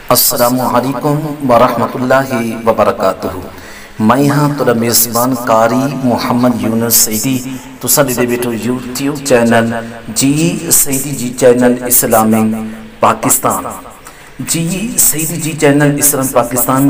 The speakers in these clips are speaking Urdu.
السلام علیکم ورحمۃ اللہ وبرکاتہ۔ میں ہاں تو میزبان قاری محمد یونس سیدی تو دے بیٹھو یوٹیوب چینل جی سیدی جی چینل اسلامک پاکستان جی سیدی جی چینل اسلام پاکستان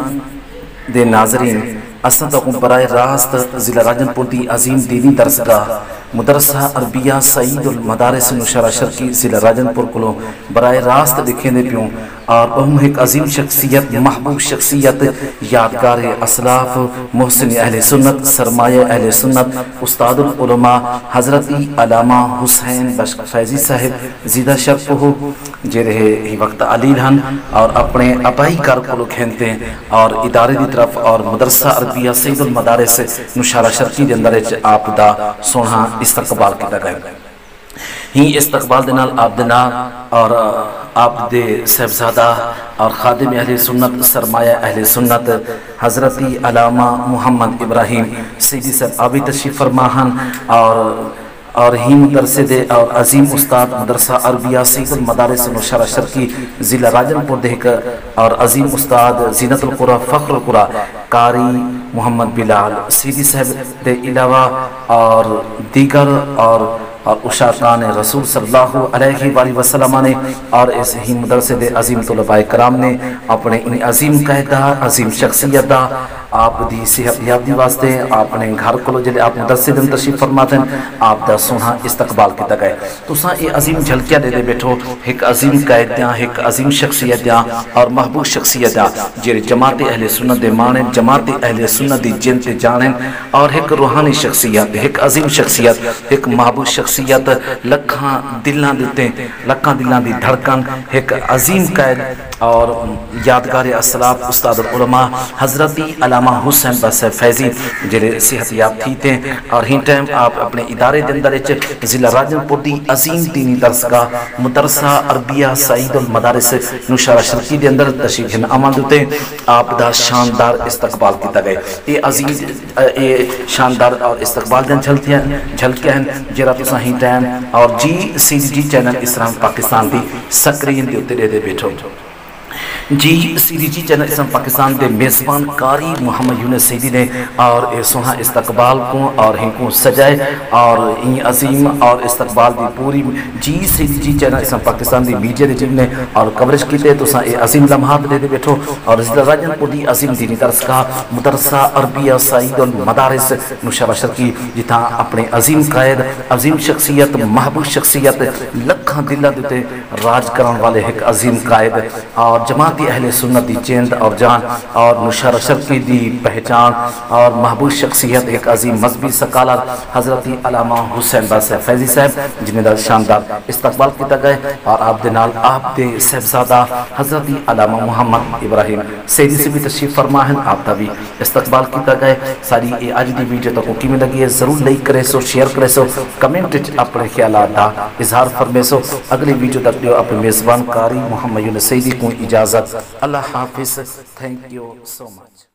دے ناظرین اساں تو براہ راست ضلع راجن پور دی عظیم دینی درسگاہ مدرسہ عربیہ سعید المدارس نوشہرہ شرقی ضلع راجن پور کو براہ راست دکھیں دے پیوں اور بہم ایک عظیم شخصیت محبوب شخصیت یادگار اسلاف محسن اہل سنت سرمایہ اہل سنت استاد العلماء حضرت علامہ حسین بشق فیضی صاحب زیدہ شرف ہو جے رہے ہی وقت علیل ہن اور اپنے ابائی کار کو کھینتے ہیں اور ادارے دی طرف اور مدرسہ عربیہ سعید المدارس نوشہرہ شرقی دے اندر آپ دا سونا استقبال کیتا گیا ہی استقبال دنال آپ دنا اور آپ دے صاحبزادہ اور خادم اہل سنت سرمایہ اہل سنت حضرت علامہ محمد ابراہیم سیدی صاحب آبی تشریف فرماہن اور ہی مدرسے دے اور عظیم استاد مدرسہ عربیہ سعید المدارس نوشہرہ شرقی ضلع راجن پور دے اور عظیم استاد زینت القرآن فخر القرآن قاری محمد بلال سیدی صاحب دے علاوہ اور دیگر اور اشاعتان رسول صلی اللہ علیہ وآلہ وسلم نے اور اس ہی مدرسے دے عظیم طلباء کرام نے اپنے ان عظیم قائدہ عظیم شخصیت دا آپ دی صحت یابی واسطے آپ نے گھر کو جلے آپ مدرسے دن تشریف فرماتے ہیں آپ دا سونا استقبال کیتا گئے تو ساں یہ عظیم جھلکیاں دے بیٹھو ایک عظیم قائد دیاں ایک عظیم شخصیت دیاں اور محبوب شخصیت دیاں جیرے جماعت اہل سنت دے مانیں جماعت اہل سنت دی جن تے جانیں اور ایک روحانی شخصیت ایک عظیم شخصیت ایک محبوب شخصیت لکھاں دلان دیتے لکھاں دلان دی دھڑکن ایک عظیم قائد اور یادگار اسلاف استاد العلماء حضرت علامہ حسین بشق فیضی جلے صحت یاب تھی تھے اور ہی ٹائم آپ اپنے ادارے دے اندر ضلع راجن پور دی عظیم دینی درسگاہ مدرسہ عربیہ سعید المدارس نوشہرہ شرقی دے اندر تشریف آمد ہوتے آپ دا شاندار استقبال کیتا گئے یہ عظیم یہ شاندار اور استقبال دن جھلکے ہیں جرا تساں ہی ٹائم اور جی سیدی جی چینل اسلام پاکستان دی سکرین دے اتنے دے بیٹھو جی سیدی جی چینل اسلام پاکستان دے میزبان قاری محمد یونس سیدی نے اور سونا استقبال کو اور ہن کو سجائے اور این عظیم اور استقبال دی پوری جی سیدی جی چینل اسلام پاکستان دی میڈیا دے جن نے اور کوریج کیتے تو یہ عظیم لمحات دے بیٹھو اور ضلع راجن پور دی عظیم دینی درسگاہ مدرسہ عربیہ سعید المدارس نوشہرہ شرقی جتھاں اپنے عظیم قائد عظیم شخصیت محبوب شخصیت لکھاں دلہ دیتے راج کرن والے ایک عظیم قائد اور جماعت اہل سنت دی چند اور جان اور نوشہرہ شرقی دی پہچان اور محبوب شخصیت ایک عظیم مذہبی سکالت حضرت علامہ حسین بشق فیضی صاحب جنہیں دا شاندار استقبال کیتا گئے اور آپ دے نال آپ دے صاحبزادہ حضرت علامہ محمد ابراہیم سیدی سے بھی تشریف فرماہن آپ دا بھی استقبال کیتا گئے ساری یہ آج دی ویڈیو تک کی میں لگی ہے ضرور لائک کرے سو شیئر کرے سو کمنٹ اپنے خیالات دا اظہار فرمے سو اگلی ویڈیو تک دیو اپنے میزبان قاری محمد یونس سیدی کو اجازت اللہ حافظ تھینک یو سو مچ